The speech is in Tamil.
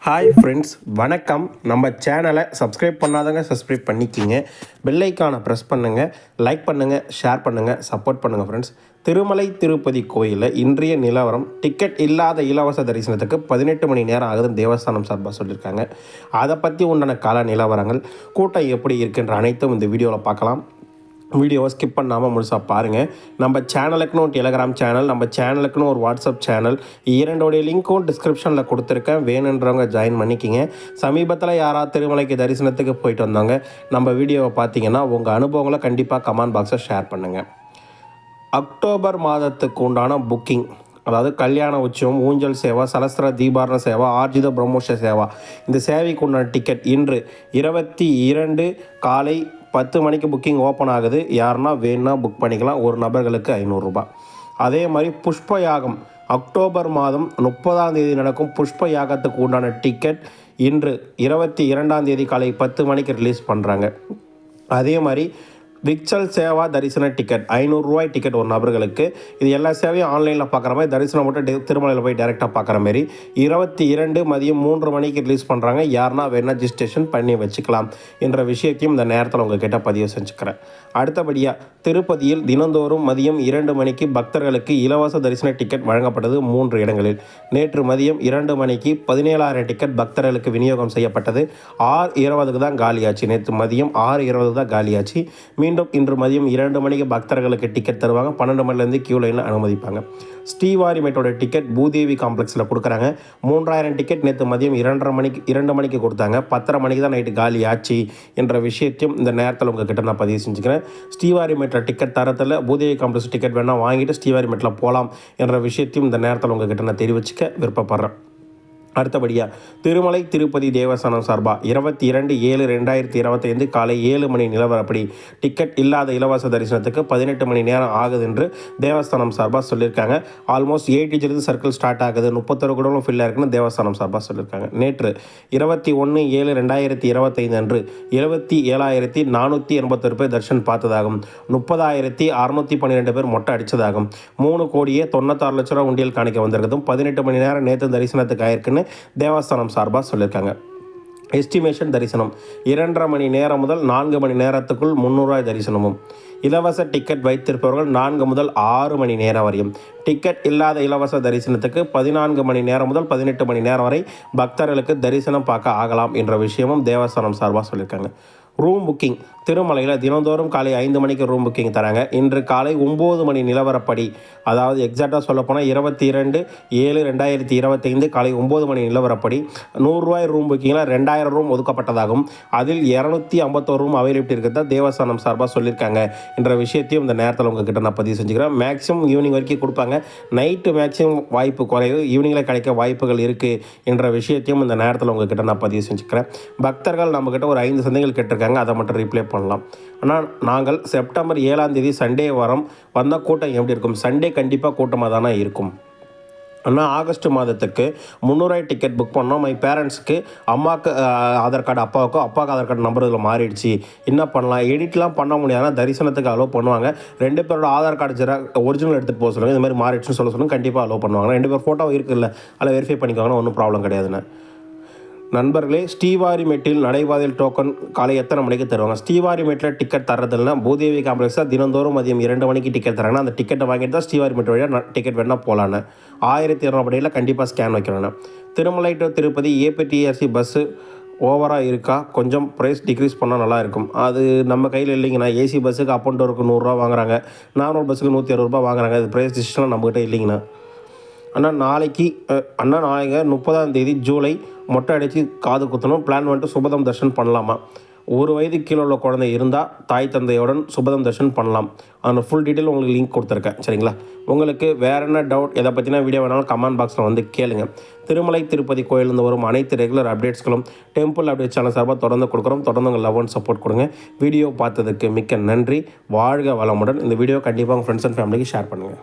ஹாய் ஃப்ரெண்ட்ஸ், வணக்கம். நம்ம சேனலை சப்ஸ்கிரைப் பண்ணாதவங்க சப்ஸ்கிரைப் பண்ணிக்கிங்க. பெல் ஐக்கானை ப்ரெஸ் பண்ணுங்கள், லைக் பண்ணுங்கள், ஷேர் பண்ணுங்கள், சப்போர்ட் பண்ணுங்கள் ஃப்ரெண்ட்ஸ். திருமலை திருப்பதி கோயிலில் இன்றைய நிலவரம், டிக்கெட் இல்லாத இலவச தரிசனத்துக்கு 18 மணி நேரம் ஆகுதுன்னு தேவஸ்தானம் சார்பாக சொல்லியிருக்காங்க. அதை பற்றி உண்டான கால நிலவரங்கள், கூட்டம் எப்படி இருக்குன்ற அனைத்தும் இந்த வீடியோவில் பார்க்கலாம். வீடியோவை ஸ்கிப் பண்ணாமல் முழுசாக பாருங்கள். நம்ம சேனலுக்குன்னு ஒரு டெலகிராம் சேனல், நம்ம சேனலுக்குன்னு ஒரு வாட்ஸ்அப் சேனல், இரண்டோடைய லிங்க்கும் டிஸ்கிரிப்ஷனில் கொடுத்துருக்கேன். வேணுன்றவங்க ஜாயின் பண்ணிக்கிங்க. சமீபத்தில் யாராவது திருமலைக்கு தரிசனத்துக்கு போயிட்டு வந்தாங்க, நம்ம வீடியோவை பார்த்தீங்கன்னா உங்கள் அனுபவங்களை கண்டிப்பாக கமெண்ட் பாக்ஸில் ஷேர் பண்ணுங்கள். அக்டோபர் மாதத்துக்கு உண்டான புக்கிங், அதாவது கல்யாண உற்சவம், ஊஞ்சல் சேவா, சலஸ்திர தீபாரண சேவா, ஆர்ஜித பிரம்மோஷ சேவா, இந்த சேவைக்கு உண்டான டிக்கெட் இன்று 22 காலை 10 மணிக்கு புக்கிங் ஓப்பன் ஆகுது. யாருன்னா வேணுன்னா புக் பண்ணிக்கலாம். ஒரு நபர்களுக்கு 500 ரூபாய். அதே மாதிரி புஷ்ப யாகம், அக்டோபர் மாதம் 30ஆம் தேதி நடக்கும் புஷ்ப யாகத்துக்கு உண்டான டிக்கெட் இன்று 22ஆம் தேதி காலை 10 மணிக்கு ரிலீஸ் பண்ணுறாங்க. அதே மாதிரி விக்சல் சேவா தரிசன டிக்கெட் 500 ரூபாய் டிக்கெட் ஒரு நபர்களுக்கு. இது எல்லா சேவையும் ஆன்லைனில் பார்க்குற மாதிரி, தரிசனம் மட்டும் திருமலையில் போய் டைரெக்டாக பார்க்குற மாதிரி 22 மதியம் 3 மணிக்கு ரிலீஸ் பண்ணுறாங்க. யாருன்னா வேணால் ரிஜிஸ்ட்ரேஷன் பண்ணி வச்சுக்கலாம் என்ற விஷயத்தையும் இந்த நேரத்தில் உங்கள்கிட்ட பதிவு செஞ்சுக்கிறேன். அடுத்தபடியாக திருப்பதியில் தினந்தோறும் மதியம் 2 மணிக்கு பக்தர்களுக்கு இலவச தரிசன டிக்கெட் வழங்கப்பட்டது 3 இடங்களில். நேற்று மதியம் 2 மணிக்கு 17,000 டிக்கெட் பக்தர்களுக்கு விநியோகம் செய்யப்பட்டது. 6:20 தான் காலியாச்சு. நேற்று மதியம் 6:20 தான் காலியாச்சு. மீண்டும் இன்று மதியம் 2 மணிக்கு பக்தர்களுக்கு டிக்கெட் தருவாங்க. 12 மணிலேருந்து கியூ லைனில் அனுமதிப்பாங்க. ஸ்ரீவாரிமேட்டோட டிக்கெட் பூதேவி காம்ப்ளெக்ஸில் கொடுக்குறாங்க. 3000 டிக்கெட் நேற்று மதியம் 2 மணிக்கு கொடுத்தாங்க. 10:30 மணிக்கு தான் நைட்டு காலி ஆச்சு என்ற விஷயத்தையும் இந்த நேரத்தில் உங்ககிட்ட நான் பதிவு செஞ்சுக்கிறேன். ஸ்ரீவாரிமேட்டில் டிக்கெட் தரத்தில் பூதேவி காம்ப்ளெக்ஸ் டிக்கெட் வேணால் வாங்கிட்டு ஸ்ரீவாரிமேட்டில் போகலாம் என்ற விஷயத்தையும் இந்த நேரத்தில் உங்ககிட்ட நான் தெரிவிச்சுக்க விருப்பப்படுறேன். அடுத்தபடியாக திருமலை திருப்பதி தேவஸ்தானம் சார்பாக 22/7/2025 காலை 7 மணி நிலவரப்படி டிக்கெட் இல்லாத இலவச தரிசனத்துக்கு 18 மணி நேரம் ஆகுது என்று தேவஸ்தானம் சார்பாக சொல்லியிருக்காங்க. ஆல்மோஸ்ட் 8 சர்க்கிள் ஸ்டார்ட் ஆகுது, 31 கூடலும் ஃபில்லாக இருக்குன்னு தேவஸ்தானம் சார்பாக சொல்லியிருக்காங்க. நேற்று 21/7/2025 அன்று 77,481 பேர் தரிசனம் பார்த்ததாகும். 30,612 பேர் மொட்டை அடித்ததாகும். 3,96,00,000 ரூபா உண்டியல் காணிக்க வந்திருக்கிறதும் 18 மணி நேரம் நேற்று தரிசனத்துக்கு ஆயிருக்குன்னு தேவஸ்தானம் சார்பாக சொல்லியிருக்காங்க. எஸ்டிமேஷன் தரிசனம் 2.5 மணி நேரம் முதல் 4 மணி நேரத்துக்குள் 300 ரூபாய் தரிசனமும். இலவச டிக்கெட் வைத்திருப்பவர்கள் 4 முதல் 6 மணி நேரம் வரையும். டிக்கெட் இல்லாத இலவச தரிசனத்துக்கு 14 மணி நேரம் முதல் 18 மணி நேரம் வரை பக்தர்களுக்கு தரிசனம் பார்க்க ஆகலாம் என்ற விஷயமும் தேவஸ்தானம் சார்பாக சொல்லியிருக்காங்க. ரூம் புக்கிங் திருமலையில் தினந்தோறும் காலை 5 மணிக்கு ரூம் புக்கிங் தராங்க. இன்று காலை 9 மணி நிலவரப்படி, அதாவது எக்ஸாக்டாக சொல்லப்போனால் 22/7/2025 காலை 9 மணி நிலவரப்படி 100 ரூபாய் ரூம் புக்கிங்கில் 2000 ரூம் ஒதுக்கப்பட்டதாகும். அதில் 251 ரூம் அவைலபிலிட்டி இருக்கிறதா தேவஸ்தானம் சார்பாக சொல்லியிருக்காங்க என்ற விஷயத்தையும் இந்த நேரத்தில் உங்ககிட்ட நான் பதிவு செஞ்சுக்கிறேன். மேக்ஸிமம் ஈவினிங் வரைக்கும் கொடுப்பாங்க. நைட்டு மேக்ஸிமம் வாய்ப்பு குறைவு, ஈவினிங்கில் கிடைக்க வாய்ப்புகள் இருக்குது என்ற விஷயத்தையும் இந்த நேரத்தில் உங்ககிட்ட நான் பதிவு செஞ்சுக்கிறேன். பக்தர்கள் நம்மக்கிட்ட ஒரு 5 சந்தைகள் கேட்டிருக்காங்க, அதை மட்டும் ரிப்ளை பண்ணலாம். ஆனால் நாங்கள் செப்டம்பர் 7ஆம் தேதி சண்டே வந்த கூட்டம் எப்படி இருக்கும்? சண்டே கண்டிப்பாக கூட்டமாக தானே இருக்கும். ஆனால் ஆகஸ்ட் மாதத்துக்கு 300 ரூபாய் டிக்கெட் புக் பண்ணோம். மை பேரண்ட்ஸுக்கு, அம்மாவுக்கு ஆதார் கார்டு, அப்பாவுக்கு ஆதார் கார்டு நம்பர் இதில் மாறிடுச்சு, என்ன பண்ணலாம்? எடிட்லாம் பண்ண முடியாதுன்னா தரிசனத்துக்கு அலோவ் பண்ணுவாங்க. 2 பேரோட ஆதார் கார்டு ஒரிஜினல் எடுத்துகிட்டு போக சொல்லுங்கள். இந்த மாதிரி மாறிடுச்சுன்னு சொல்லுங்கள், கண்டிப்பாக அலோவ் பண்ணுவாங்க. 2 பேர் ஃபோட்டோ இருக்குல்ல, அதில் வெரிஃபை பண்ணிக்கோங்கன்னா ஒன்றும் ப்ராப்ளம் கிடையாதுண்ணே. நண்பர்களே, ஸ்ரீவாரிமேட்டில் நடைபாதையில் டோக்கன் காலை எத்தனை மணிக்கு தருவாங்க? ஸ்ரீவாரிமேட்டில் டிக்கெட் தர்றதில்னா பூதேவி காம்ப்ளெக்ஸாக தினந்தோறும் மதியம் 2 மணிக்கு டிக்கெட் தராங்கன்னா அந்த டிக்கெட்டை வாங்கிட்டு தான் ஸ்ரீவாரிமேட் வழியாக டிக்கெட் வேணால் போகலான்னு. 1200 படியில் கண்டிப்பாக ஸ்கேன் வைக்கிறேன்னு. திருமலை டு திருப்பதி ஏபிடிஆர்சி பஸ்ஸு ஓவராக இருக்கா? கொஞ்சம் ப்ரைஸ் டிக்ரீஸ் பண்ணால் நல்லாயிருக்கும். அது நம்ம கையில் இல்லைங்கண்ணா. ஏசி பஸ்ஸுக்கு அப் அண்ட் டவுனுக்கு 100 ரூபா வாங்குறாங்க, நார்மல் பஸ்ஸுக்கு 160 ரூபா வாங்குறாங்க. இது ப்ரைஸ் டிசிஷன்லாம் நம்மகிட்ட இல்லைங்கண்ணா. நாளைக்கு 30ஆம் தேதி ஜூலை மொட்டை அடித்து காது குத்தணும். பிளான் பண்ணிட்டு சுபதம் தர்ஷன் பண்ணலாமா? 1 வயது கீழே உள்ள குழந்தை இருந்தால் தாய் தந்தையுடன் சுபதம் தர்ஷன் பண்ணலாம். அந்த ஃபுல் டீட்டெயில் உங்களுக்கு லிங்க் கொடுத்துருக்கேன், சரிங்களா? உங்களுக்கு வேறு என்ன டவுட், எதை பற்றினா வீடியோ வேணாலும் கமெண்ட் பாக்ஸில் வந்து கேளுங்க. திருமலை திருப்பதி கோயிலிருந்து வரும் அனைத்து ரெகுலர் அப்டேட்ஸ்களும் டெம்பிள் அப்டேட் சேனல் சார்பாக தொடர்ந்து கொடுக்குறோம். தொடர்ந்து உங்கள் லவ் அண்ட் சப்போர்ட் கொடுங்க. வீடியோ பார்த்ததுக்கு மிக்க நன்றி. வாழ்க வளமுடன். இந்த வீடியோ கண்டிப்பாக உங்கள் ஃப்ரெண்ட்ஸ் அண்ட் ஃபேமிலிக்கு ஷேர் பண்ணுங்கள்.